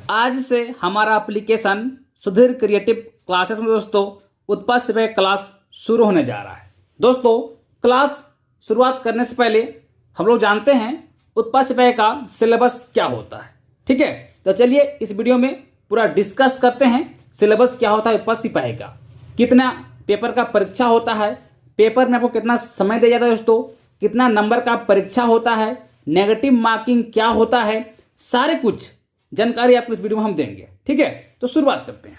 आज से हमारा एप्लीकेशन सुधीर क्रिएटिव क्लासेस में दोस्तों उत्पाद सिपाही क्लास शुरू होने जा रहा है। दोस्तों क्लास शुरुआत करने से पहले हम लोग जानते हैं उत्पाद सिपाही का सिलेबस क्या होता है। ठीक है, तो चलिए इस वीडियो में पूरा डिस्कस करते हैं सिलेबस क्या होता है उत्पाद सिपाही का, कितना पेपर का परीक्षा होता है, पेपर में आपको कितना समय दिया जाता है दोस्तों, कितना नंबर का परीक्षा होता है, नेगेटिव मार्किंग क्या होता है, सारे कुछ जानकारी आपको इस वीडियो में हम देंगे। ठीक है, तो शुरुआत करते हैं।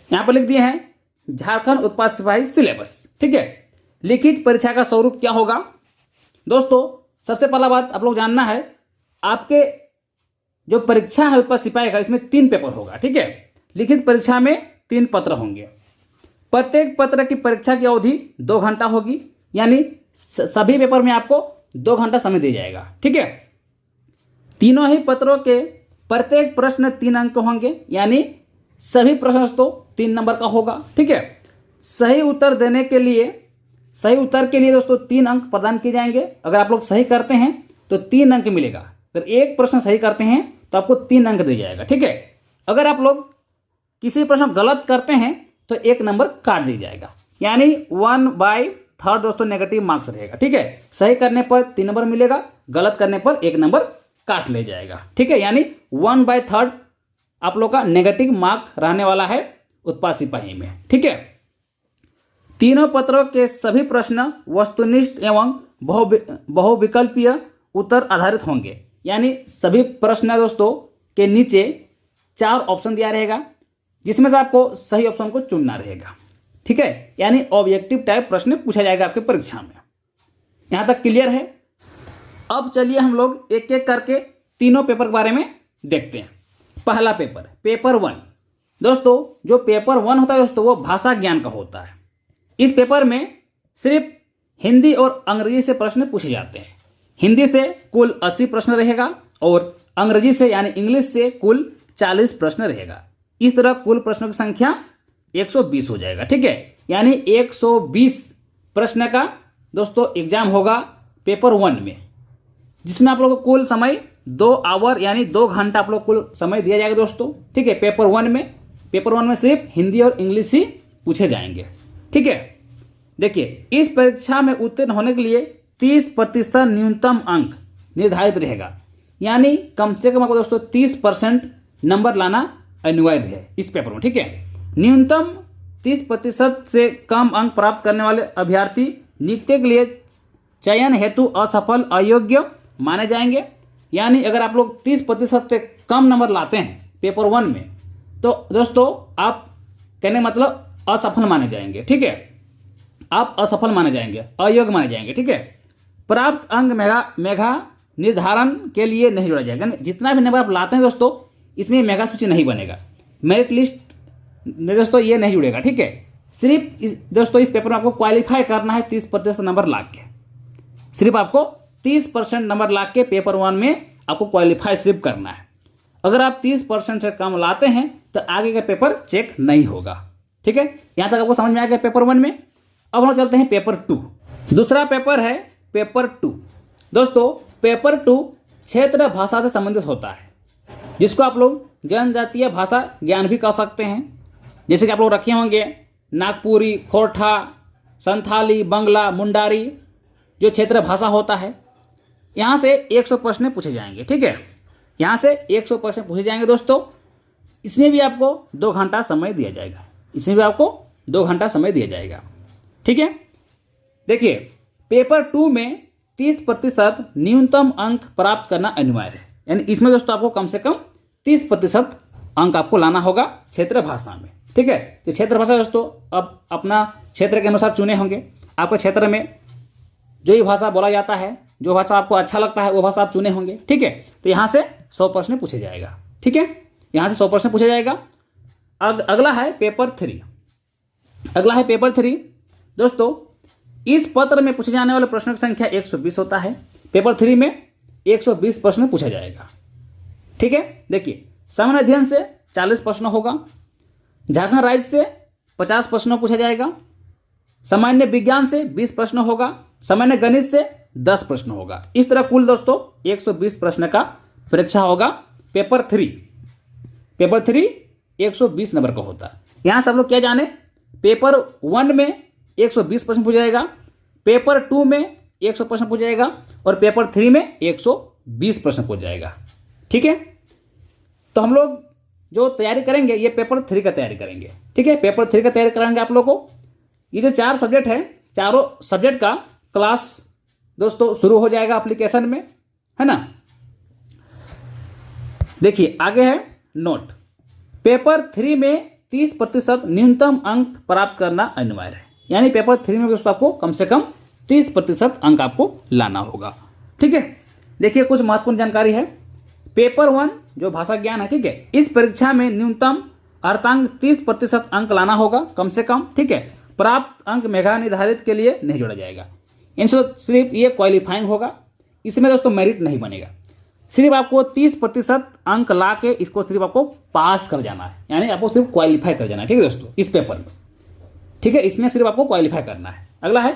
यहाँ पर लिख दिए हैं झारखंड उत्पाद सिपाही सिलेबस। ठीक है, लिखित परीक्षा का स्वरूप क्या होगा। दोस्तों सबसे पहला बात आप लोग जानना है, आपके जो परीक्षा है उत्पाद सिपाही का इसमें 3 पेपर होगा। ठीक है, लिखित परीक्षा में 3 पत्र होंगे। प्रत्येक पत्र की परीक्षा की अवधि 2 घंटा होगी, यानी सभी पेपर में आपको 2 घंटा समय दिया जाएगा। ठीक है, तीनों ही पत्रों के प्रत्येक प्रश्न 3 अंक होंगे, यानी सभी प्रश्न दोस्तों 3 नंबर का होगा। ठीक है, सही उत्तर के लिए दोस्तों 3 अंक प्रदान किए जाएंगे। अगर आप लोग सही करते हैं तो 3 अंक मिलेगा, अगर एक प्रश्न सही करते हैं तो आपको 3 अंक दिया जाएगा। ठीक है, अगर आप लोग किसी प्रश्न गलत करते हैं तो 1 नंबर काट दिया जाएगा, यानी 1/3 दोस्तों नेगेटिव मार्क्स रहेगा। ठीक है, सही करने पर 3 नंबर मिलेगा, गलत करने पर 1 नंबर काट ले जाएगा। ठीक है, यानी 1/3 आप लोग का नेगेटिव मार्क रहने वाला है उत्पाद सिपाही में। ठीक है, तीनों पत्रों के सभी प्रश्न वस्तुनिष्ठ एवं बहुविकल्पीय उत्तर आधारित होंगे, यानी सभी प्रश्न दोस्तों के नीचे 4 ऑप्शन दिया रहेगा, जिसमें से आपको सही ऑप्शन को चुनना रहेगा। ठीक है, यानी ऑब्जेक्टिव टाइप प्रश्न पूछा जाएगा आपके परीक्षा में। यहाँ तक क्लियर है। अब चलिए हम लोग एक एक करके तीनों पेपर के बारे में देखते हैं। पहला पेपर 1। दोस्तों जो पेपर 1 होता है दोस्तों वो भाषा ज्ञान का होता है। इस पेपर में सिर्फ हिंदी और अंग्रेजी से प्रश्न पूछे जाते हैं। हिंदी से कुल 80 प्रश्न रहेगा और अंग्रेजी से यानी इंग्लिश से कुल 40 प्रश्न रहेगा। इस तरह कुल प्रश्नों की संख्या 120 हो जाएगा। ठीक है, यानी 120 प्रश्न का दोस्तों एग्जाम होगा पेपर 1 में, जिसमें आप लोगों को कुल समय 2 आवर यानी 2 घंटा आप लोग कुल समय दिया जाएगा दोस्तों। ठीक है, पेपर 1 में सिर्फ हिंदी और इंग्लिश ही पूछे जाएंगे। ठीक है, देखिए इस परीक्षा में उत्तीर्ण होने के लिए 30% न्यूनतम अंक निर्धारित रहेगा, यानी कम से कम आपको दोस्तों 30% नंबर लाना अनिवार्य है इस पेपर में। ठीक है, न्यूनतम 30% से कम अंक प्राप्त करने वाले अभ्यर्थी नियुक्ति के लिए चयन हेतु असफल अयोग्य माने जाएंगे। यानी अगर आप लोग 30% से कम नंबर लाते हैं पेपर 1 में तो दोस्तों आप कहने मतलब असफल माने जाएंगे। ठीक है, आप असफल माने जाएंगे, अयोग्य माने जाएंगे। ठीक है, प्राप्त अंक मेधा निर्धारण के लिए नहीं जोड़ा जाएगा। जितना भी नंबर आप लाते हैं दोस्तों इसमें मेगा सूची नहीं बनेगा, मेरिट लिस्ट दोस्तों ये नहीं जुड़ेगा। ठीक है, सिर्फ दोस्तों इस पेपर में आपको क्वालिफाई करना है 30% नंबर ला के, सिर्फ आपको 30% नंबर ला के पेपर 1 में आपको क्वालिफाई सिर्फ करना है। अगर आप 30% से कम लाते हैं तो आगे का पेपर चेक नहीं होगा। ठीक है, यहाँ तक आपको समझ में आ गया पेपर 1 में। अब हम चलते हैं पेपर 2। दूसरा पेपर है पेपर 2। दोस्तों पेपर 2 क्षेत्र भाषा से संबंधित होता है, जिसको आप लोग जनजातीय भाषा ज्ञान भी कह सकते हैं। जैसे कि आप लोग रखे होंगे नागपुरी, खोरठा, संथाली, बंगला, मुंडारी, जो क्षेत्र भाषा होता है। यहाँ से 100 प्रश्न पूछे जाएंगे। ठीक है, यहाँ से 100 प्रश्न पूछे जाएंगे दोस्तों। इसमें भी आपको 2 घंटा समय दिया जाएगा। ठीक है, देखिए पेपर 2 में 30% न्यूनतम अंक प्राप्त करना अनिवार्य है, यानी इसमें दोस्तों आपको कम से कम 30% अंक आपको लाना होगा क्षेत्र भाषा में। ठीक है, तो क्षेत्र भाषा दोस्तों अब अपना क्षेत्र के अनुसार चुने होंगे। आपके क्षेत्र में जो भी भाषा बोला जाता है, जो भाषा आपको अच्छा लगता है वो भाषा आप चुने होंगे। ठीक है, तो यहाँ से 100 प्रश्न पूछे जाएगा। ठीक है, यहाँ से 100 प्रश्न पूछा जाएगा। अगला है पेपर 3। दोस्तों इस पत्र में पूछे जाने वाले प्रश्नों की संख्या 120 होता है। पेपर 3 में 120 प्रश्न पूछा जाएगा। ठीक है, देखिए सामान्य अध्ययन से 40 प्रश्न होगा, झारखंड राज्य से 50 प्रश्न पूछा जाएगा, सामान्य विज्ञान से 20 प्रश्न होगा, सामान्य गणित से 10 प्रश्न होगा। इस तरह कुल दोस्तों 120 प्रश्न का परीक्षा होगा पेपर 3। पेपर 3 120 नंबर का होता है। यहाँ से आप लोग क्या जाने, पेपर 1 में 120 प्रश्न पूछा जाएगा, पेपर 2 में 100 प्रश्न पूछा जाएगा और पेपर 3 में 120 प्रश्न पूछ जाएगा। ठीक है, तो हम लोग जो तैयारी करेंगे ये पेपर 3 का तैयारी करेंगे। ठीक है, पेपर 3 का तैयारी कराएंगे आप लोगों को। ये जो 4 सब्जेक्ट है, चारों सब्जेक्ट का क्लास दोस्तों शुरू हो जाएगा एप्लीकेशन में, है ना। देखिए आगे है नोट, पेपर 3 में 30% न्यूनतम अंक प्राप्त करना अनिवार्य है। यानी पेपर 3 में दोस्तों आपको कम से कम 30% अंक आपको लाना होगा। ठीक है, देखिए कुछ महत्वपूर्ण जानकारी है। पेपर 1 जो भाषा ज्ञान है, ठीक है, इस परीक्षा में न्यूनतम अर्थांक 30% अंक लाना होगा कम से कम। ठीक है, प्राप्त अंक मेधा निर्धारित के लिए नहीं जोड़ा जाएगा, इनसे सिर्फ ये क्वालिफाइंग होगा, इसमें दोस्तों मेरिट नहीं बनेगा। सिर्फ आपको 30% अंक ला के इसको सिर्फ आपको पास कर जाना है, यानी आपको सिर्फ क्वालिफाई कर जाना है। ठीक है दोस्तों, इस पेपर में, ठीक है, इसमें सिर्फ आपको क्वालिफाई करना है। अगला है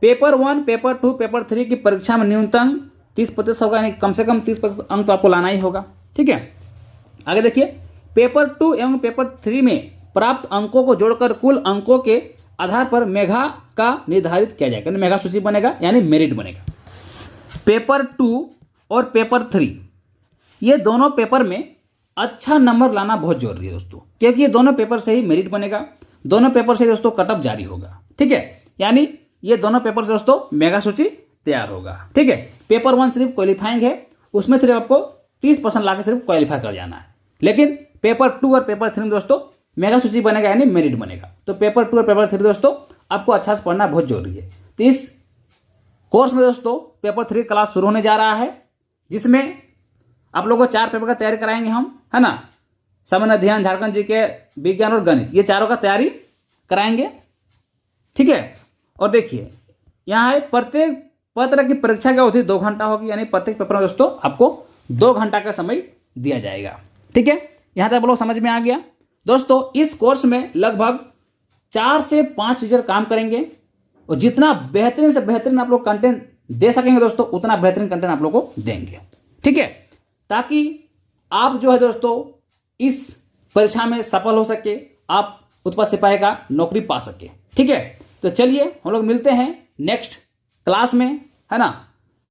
पेपर 1, पेपर 2, पेपर 3 की परीक्षा में न्यूनतम 30% होगा, यानी कम से कम 30% अंक तो आपको लाना ही होगा। ठीक है, आगे देखिए, पेपर 2 एवं पेपर 3 में प्राप्त अंकों को जोड़कर कुल अंकों के आधार पर मेधा का निर्धारित किया जाएगा, यानी मेधा सूची बनेगा, यानी मेरिट बनेगा। पेपर 2 और पेपर 3 ये दोनों पेपर में अच्छा नंबर लाना बहुत जरूरी है दोस्तों, क्योंकि ये दोनों पेपर से ही मेरिट बनेगा, दोनों पेपर से दोस्तों कटअप जारी होगा। ठीक है, यानी ये दोनों पेपर से दोस्तों मेगा सूची तैयार होगा। ठीक है, पेपर 1 सिर्फ क्वालिफाइंग है, उसमें सिर्फ आपको 30% ला के सिर्फ क्वालिफाई कर जाना है, लेकिन पेपर 2 और पेपर 3 में दोस्तों मेगा सूची बनेगा, यानी मेरिट बनेगा। तो पेपर 2 और पेपर 3 दोस्तों आपको अच्छा से पढ़ना बहुत जरूरी है। तो इस कोर्स में दोस्तों पेपर 3 क्लास शुरू होने जा रहा है, जिसमें आप लोगों को 4 पेपर का तैयारी कराएंगे हम, है ना। सामान्य अध्ययन, झारखंड जीके, विज्ञान और गणित, ये चारों का तैयारी कराएंगे। ठीक है, और देखिए यहाँ है प्रत्येक पत्र की परीक्षा की अवधि 2 घंटा होगी, यानी प्रत्येक पेपर में दोस्तों आपको 2 घंटा का समय दिया जाएगा। ठीक है, यहाँ तक आप लोग समझ में आ गया दोस्तों। इस कोर्स में लगभग 4 से 5 टीचर काम करेंगे, और जितना बेहतरीन से बेहतरीन आप लोग कंटेंट दे सकेंगे दोस्तों, उतना बेहतरीन कंटेंट आप लोग को देंगे। ठीक है, ताकि आप जो है दोस्तों इस परीक्षा में सफल हो सके, आप उत्पाद सिपाही का नौकरी पा सके। ठीक है, तो चलिए हम लोग मिलते हैं नेक्स्ट क्लास में, है ना।